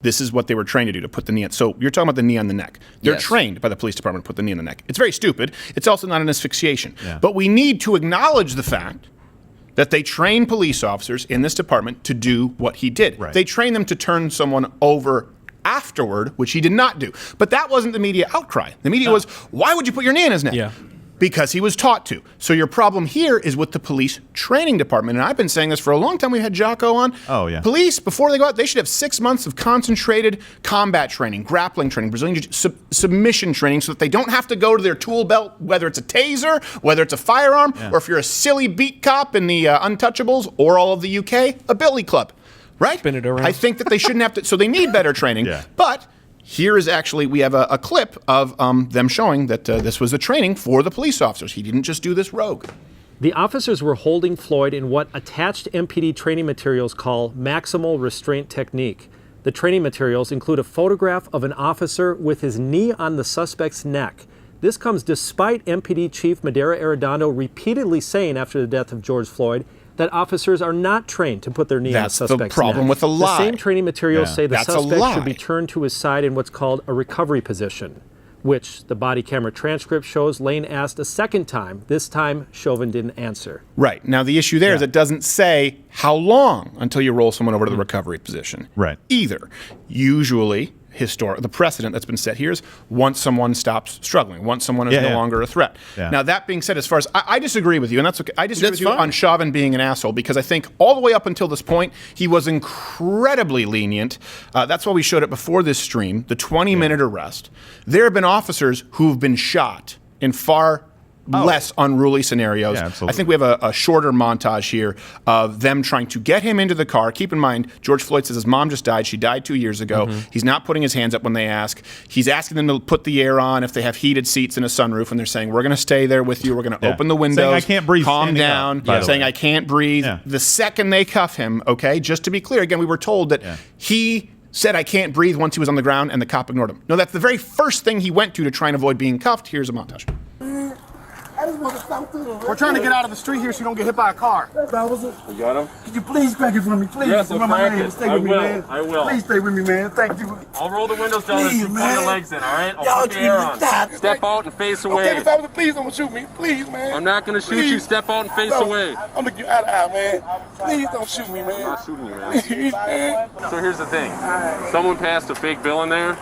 This is what they were trained to do, to put the knee on. So you're talking about the knee on the neck. They're trained by the police department to put the knee on the neck. It's very stupid. It's also not an asphyxiation. Yeah. But we need to acknowledge the fact that they train police officers in this department to do what he did. Right. They train them to turn someone over afterward, which he did not do. But that wasn't the media outcry. The media was, why would you put your knee in his neck? Yeah. Because he was taught to. So your problem here is with the police training department. And I've been saying this for a long time. We had Jocko on. Oh, yeah. Police, before they go out, they should have 6 months of concentrated combat training, grappling training, Brazilian submission training, so that they don't have to go to their tool belt, whether it's a taser, whether it's a firearm, or if you're a silly beat cop in the Untouchables or all of the UK, a billy club. Right? Spin it around. I think that they shouldn't have to. So they need better training. But here is actually, we have a clip of them showing that this was a training for the police officers. He didn't just do this rogue. The officers were holding Floyd in what attached MPD training materials call Maximal Restraint Technique. The training materials include a photograph of an officer with his knee on the suspect's neck. This comes despite MPD Chief Madera Arredondo repeatedly saying after the death of George Floyd that officers are not trained to put their knee on the suspect's neck. That's the problem with the lie. The same training materials say the suspect should be turned to his side in what's called a recovery position, which the body camera transcript shows Lane asked a second time. This time, Chauvin didn't answer. Right. Now, the issue there is it doesn't say how long until you roll someone over to the recovery position. Right. Either. Usually, the precedent that's been set here is once someone stops struggling, once someone is no longer a threat. Yeah. Now, that being said, as far as I disagree with you, and that's okay. I disagree with you on Chauvin being an asshole, because I think all the way up until this point, he was incredibly lenient. That's why we showed it before this stream, the 20-minute arrest. There have been officers who've been shot in far less unruly scenarios. Yeah, I think we have a shorter montage here of them trying to get him into the car. Keep in mind, George Floyd says his mom just died. She died 2 years ago. He's not putting his hands up when they ask. He's asking them to put the air on if they have heated seats and a sunroof, and they're saying, we're going to stay there with you. We're going to open the windows. Saying, I can't breathe. Calm down. Saying, I can't breathe. The second they cuff him, okay, just to be clear, again, we were told that he said, I can't breathe once he was on the ground, and the cop ignored him. No, that's the very first thing he went to try and avoid being cuffed. Here's a montage. We're trying to get out of the street here so you don't get hit by a car. You got him? Could you please crack it for me, please? Yes, I'll crack it. Stay with me, man. I will. Please stay with me, man. Thank you. I'll roll the windows down and put the legs in, all right? Y'all put the air on. Step out and face away. Okay, please don't shoot me. Please, man. I'm not going to shoot you. Step out and face away. I'm looking you out of eye, man. Please don't shoot me, man. I'm not shooting you, man. So here's the thing. Someone passed a fake bill in there.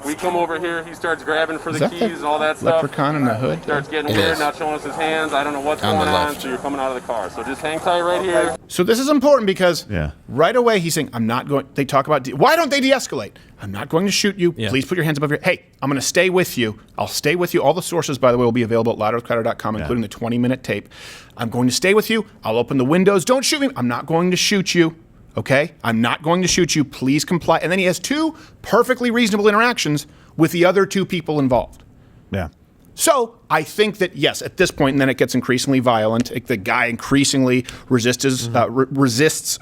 We come over here, he starts grabbing for the keys, all that stuff. Leprechaun in the hood? Starts getting weird, not showing us his hands. I don't know what's going on, so you're coming out of the car. So just hang tight right here. So this is important because right away he's saying, I'm not going, they talk about, why don't they de-escalate? I'm not going to shoot you. Please put your hands above your, hey, I'm going to stay with you. I'll stay with you. All the sources, by the way, will be available at louderwithcrowder.com, including the 20-minute tape. I'm going to stay with you. I'll open the windows. Don't shoot me. I'm not going to shoot you. Okay? I'm not going to shoot you. Please comply. And then he has two perfectly reasonable interactions with the other two people involved. Yeah. So I think that, yes, at this point, and then it gets increasingly violent. The guy increasingly resists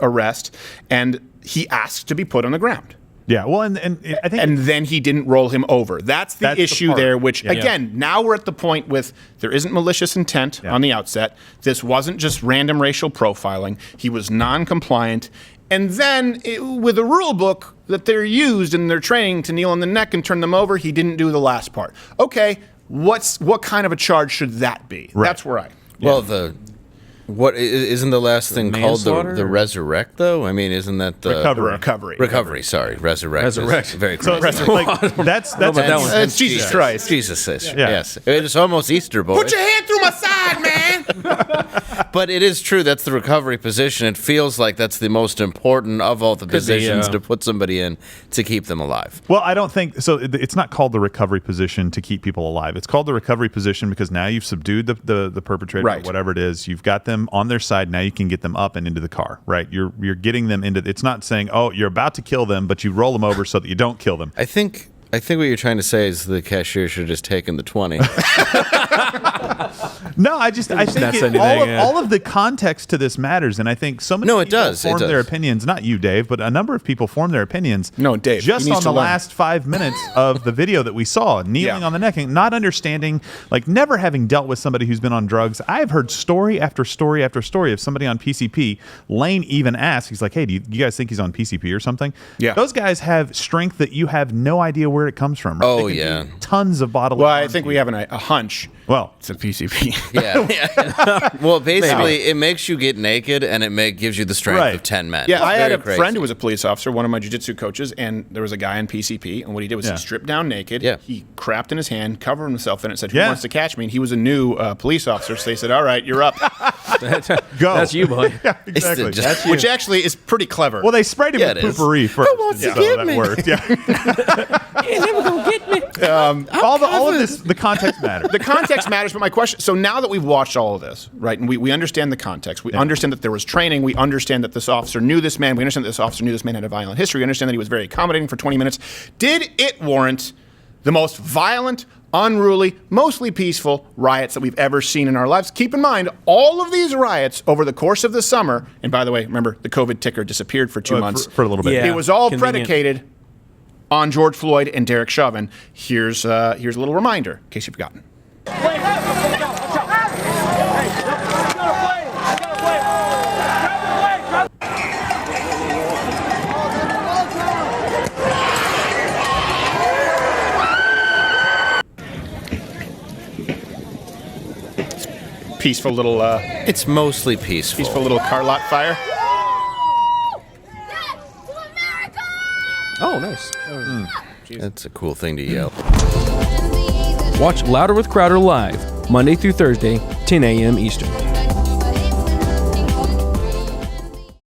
arrest, and he asks to be put on the ground. Yeah, well, and I think... And then he didn't roll him over. That's the issue there, which, again, now we're at the point with there isn't malicious intent on the outset. This wasn't just random racial profiling. He was non-compliant. And then, with a rule book that they're used in their training to kneel on the neck and turn them over, he didn't do the last part. Okay, what kind of a charge should that be? Right. That's where I... Well, what isn't the last thing called the resurrect though? I mean, isn't that the recovery? Sorry, resurrect. Very close. So, like, that's Jesus Christ. Jesus is yes. It's almost Easter, boys. Put your hand through my side, man. But it is true. That's the recovery position. It feels like that's the most important of all the positions to put somebody in to keep them alive. Well, I don't think so. It's not called the recovery position to keep people alive. It's called the recovery position because now you've subdued the perpetrator, or whatever it is. You've got them on their side. Now you can get them up and into the car, right? You're getting them into. It's not saying, oh, you're about to kill them, but you roll them over so that you don't kill them. I think I think what you're trying to say is the cashier should have just taken the 20. No, I think all of the context to this matters, and I think so many people form their opinions. Not you, Dave, but a number of people form their opinions. No, Dave, just on the last 5 minutes of the video that we saw, kneeling on the neck, and not understanding, like never having dealt with somebody who's been on drugs. I've heard story after story after story of somebody on PCP. Lane even asked, he's like, "Hey, do you guys think he's on PCP or something?" Yeah, those guys have strength that you have no idea where it comes from. Right? Oh yeah, tons of bodily. Well, I think we have a hunch. Well, it's a PCP. Yeah. Well, basically, it makes you get naked, and it gives you the strength of 10 men. Yeah, I had a friend who was a police officer, one of my jiu-jitsu coaches, and there was a guy on PCP, and what he did was he stripped down naked. Yeah. He crapped in his hand, covered himself in it, said, "Who wants to catch me?" And he was a new police officer, so they said, "All right, you're up." Go. That's you, boy. Yeah, exactly. Which actually is pretty clever. Well, they sprayed him with poopery first. Who wants to get me? That worked. Yeah. You're never gonna get me. All of this, the context matters. The context matters, but my question, so now that we've watched all of this, right, and we understand the context, we understand that there was training, we understand that this officer knew this man, we understand that this officer knew this man had a violent history, we understand that he was very accommodating for 20 minutes. Did it warrant the most violent, unruly, mostly peaceful riots that we've ever seen in our lives? Keep in mind, all of these riots over the course of the summer, and by the way, remember, the COVID ticker disappeared for 2 months. For a little bit. Yeah. It was all predicated on George Floyd and Derek Chauvin. Here's a little reminder, in case you've forgotten. Peaceful little. It's mostly peaceful. Peaceful little car lot fire. Oh, nice. That's a cool thing to yell. Watch Louder with Crowder live, Monday through Thursday, 10 a.m. Eastern.